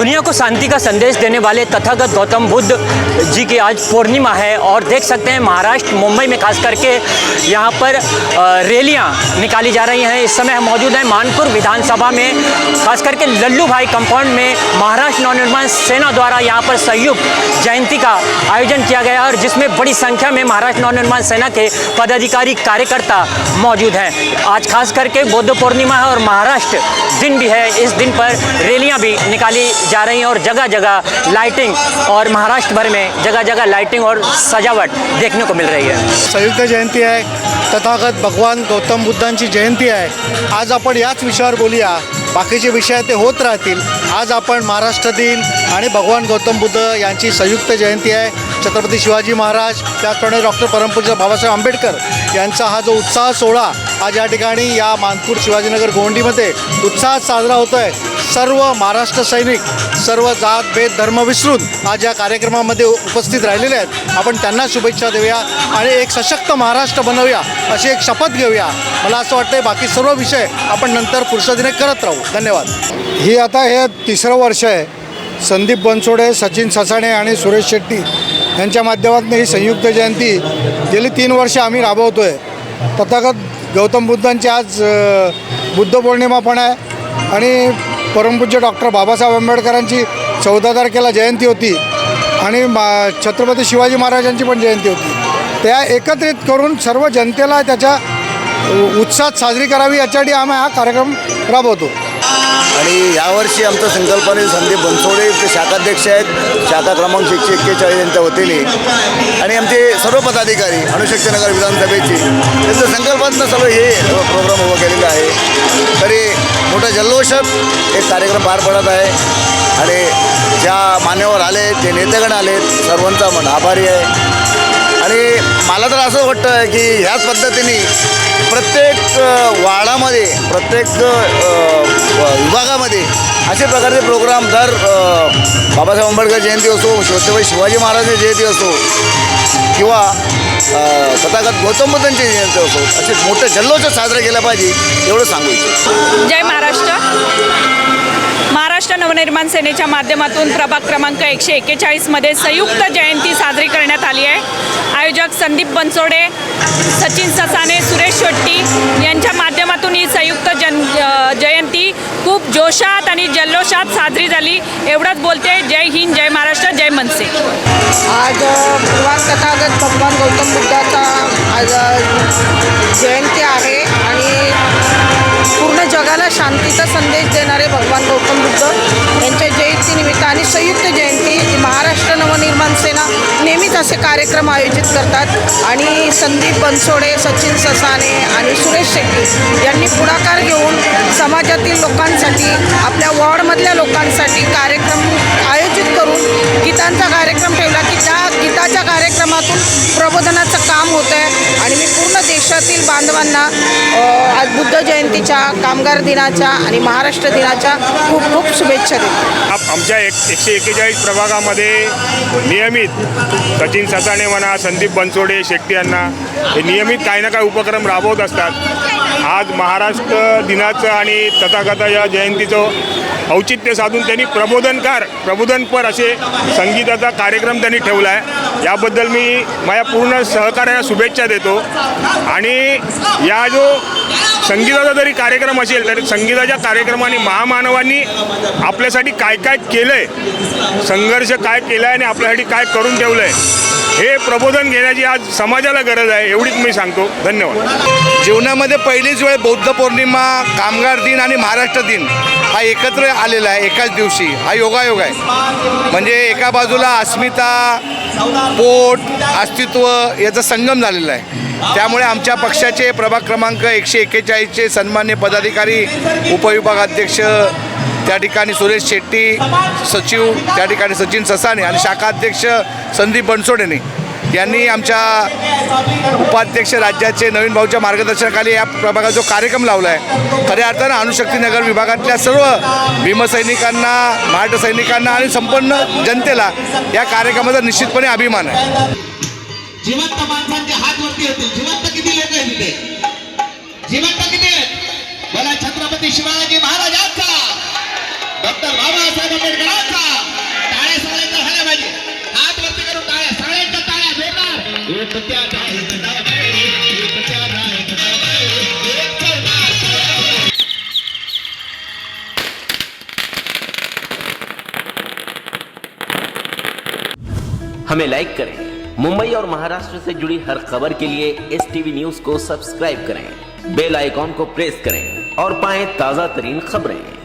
दुनिया को शांति का संदेश देने वाले तथागत गौतम बुद्ध जी की आज पूर्णिमा है और देख सकते हैं महाराष्ट्र मुंबई में खास करके यहाँ पर रैलियाँ निकाली जा रही हैं। इस समय हम मौजूद हैं मानपुर विधानसभा में, खास करके लल्लू भाई कंपाउंड में महाराष्ट्र नवनिर्माण सेना द्वारा यहाँ पर संयुक्त जयंती का आयोजन किया गया और जिसमें बड़ी संख्या में महाराष्ट्र नवनिर्माण सेना के पदाधिकारी कार्यकर्ता मौजूद हैं। आज खास करके बुद्ध पूर्णिमा है और महाराष्ट्र दिन भी है। इस दिन पर रैलियाँ भी निकाली जा रही हैं और जगह जगह लाइटिंग और महाराष्ट्र भर में जगह जगह लाइटिंग और सजावट देखने को मिल रही है। संयुक्त जयंती आहे, तथागत भगवान गौतम बुद्धांची जयंती आहे। आज आपण याच विषयावर बोलूया, बाकीचे विषय ते होत राहतील। आज आपण महाराष्ट्र दिन आणि भगवान गौतम बुद्ध यांची संयुक्त जयंती आहे। छत्रपती शिवाजी महाराज, त्याचप्रमाणे डॉक्टर परमपूज्य बाबासाहेब आंबेडकर यांचा हा जो उत्साह सोहळा आज या ठिकाणी या मानपूर शिवाजीनगर गोंडीमध्ये उत्साहात साजरा होतो आहे। सर्व महाराष्ट्र सैनिक, सर्व जात भेद धर्म विसरून आज या कार्यक्रमामध्ये उपस्थित राहिलेले आहेत। आपण त्यांना शुभेच्छा देऊया आणि एक सशक्त महाराष्ट्र बनवूया अशी एक शपथ घेऊया। मला असं वाटतं बाकी सर्व विषय आपण नंतर फुरसतीने करत राहू। धन्यवाद। ही आता हे तिसरं वर्ष आहे। संदीप बनसोडे, सचिन ससाणे आणि सुरेश शेट्टी यांच्या माध्यमातून ही संयुक्त जयंती गेली 3 वर्ष आम्ही राबवतो आहे। तथागत गौतम बुद्धांची आज बुद्ध पौर्णिमा पण आहे आणि परमपूज्य डॉक्टर बाबासाहेब आंबेडकरांची 14 तारखेला जयंती होती आणि छत्रपती शिवाजी महाराजांची पण जयंती होती। त्या एकत्रित करून सर्व जनतेला त्याच्या उत्साहात साजरी करावी यासाठी आम्ही हा कार्यक्रम राबवतो। आणि यावर्षी आमचं संकल्पने संदीप बनसोडे ते शाखाध्यक्ष आहेत, शाखा क्रमांक 141 यांच्या वतीने आणि आमचे सर्व पदाधिकारी अणुशक्तीनगर विधानसभेची त्यांचं संकल्पनेनं सर्व हे प्रोग्राम उभं केलेलं आहे। तरी मोठा जल्लोषात एक कार्यक्रम पार पडत आहे आणि ज्या मान्यवर आले ते नेतेगण आलेत सर्वांचा मन आभारी आहे। आणि मला तर असं वाटतं की ह्याच पद्धतीने प्रत्येक वाडामध्ये, प्रत्येक विभागामध्ये अशा प्रकारचे प्रोग्राम दर बाबासाहेब आंबेडकर जयंती असो, छत्रपती शिवाजी महाराजांची जयंती असो किंवा तथागत गौतम बुद्धांची जयंती असो असे मोठे जल्लोष साजरे केले पाहिजे एवढं सांगू इच्छितो। जय महाराष्ट्र। महाराष्ट्र नवनिर्माण सेनेच्या माध्यमातून प्रभाग क्रमांक 141 मध्ये संयुक्त जयंती साजरी करण्यात आली आहे। आयोजक संदीप बनसोडे, सचिन ससाणे, सुरेश शेट्टी यांच्या माध्यमातून ही संयुक्त जयंती खूप जोशात आणि जल्लोषात साजरी झाली। एवढंच बोलते। जय हिंद, जय महाराष्ट्र, जय मनसे। आज भगवान तथागत भगवान गौतम बुद्धाचा आज जयंती आहे आणि पूर्ण जगाला शांतीचा संदेश देणारे भगवान गौतम बुद्ध यांच्या जयंतीनिमित्त आणि संयुक्त जयंती महाराष्ट्र नवनिर्माण सेना नेहमीच असे कार्यक्रम आयोजित करतात आणि संदीप बनसोडे, सचिन ससाणे आणि सुरेश शेट्टी यांनी पुढाकार घेऊन समाजातील लोकांसाठी, आपल्या वॉर्डमधल्या लोकांसाठी कार्यक्रम आयोजित करून गीतांचा कार्यक्रम ठेवला की त्या गीताच्या कार्यक्रमातून प्रबोधनाचं काम होतं आहे। आणि मी पूर्ण देशातील बांधवांना आज बुद्ध जयंतीच्या, कामगार दिनाच्या आणि महाराष्ट्र दिनाच्या खूप खूप शुभेच्छा देतो। आमच्या 141 प्रभागामध्ये नियमित सचिन ससाणे म्हणा, संदीप बनसोडे, शेट्टी यांना हे नियमित काही ना काही उपक्रम राबवत असतात। आज महाराष्ट्र दिनाचं आणि तथागताच्या जयंतीचं औचित्य साधून त्यांनी प्रबोधनपर असे संगीताचा कार्यक्रम त्यांनी ठेवला आहे। याबद्दल मी माझ्या पूर्ण सहकार्याला शुभेच्छा देतो। आणि या जो संगीताचा जरी कार्यक्रम असेल तरी संगीताच्या कार्यक्रमाने महामानवांनी आपल्यासाठी काय काय केलं आहे, संघर्ष काय केला आहे आणि आपल्यासाठी काय करून ठेवलं आहे हे प्रबोधन घेण्याची आज समाजाला गरज आहे एवढीच मी सांगतो। धन्यवाद। जीवनामध्ये पहिलीच वेळ बौद्ध पौर्णिमा, कामगार दिन आणि महाराष्ट्र दिन हा एकत्र आलेला आहे एकाच दिवशी। हा योगायोग आहे। म्हणजे एका बाजूला अस्मिता, पोट, अस्तित्व याचा संगम झालेला आहे। त्यामुळे आमच्या पक्षाचे प्रभाग क्रमांक 141चे सन्मान्य पदाधिकारी, उपविभागाध्यक्ष त्या ठिकाणी सुरेश शेट्टी, सचिव त्या ठिकाणी सचिन ससाणे आणि शाखाध्यक्ष संदीप बनसोडेने यांनी आमच्या उपाध्यक्ष राज्याचे नवीन भाऊच्या मार्गदर्शनाखाली या प्रभागात जो कार्यक्रम लावला आहे, खऱ्या अर्थानं अणुशक्तीनगर विभागातल्या सर्व भीमसैनिकांना, मराठा सैनिकांना आणि संपूर्ण जनतेला या कार्यक्रमाचा निश्चितपणे अभिमान आहे। जिवंत माणसांचे हात वरती होते। जिवंत किती लोक आहेत तिथे? जिवंत किती आहेत? बोला छत्रपती शिवाजी महाराजांचा, डॉक्टर बाबासाहेब आंबेडकरांचा हमें लाइक करें। मुंबई और महाराष्ट्र से जुड़ी हर खबर के लिए STV न्यूज को सब्सक्राइब करें, बेल आइकॉन को प्रेस करें और पाएं ताजा तरीन खबरें।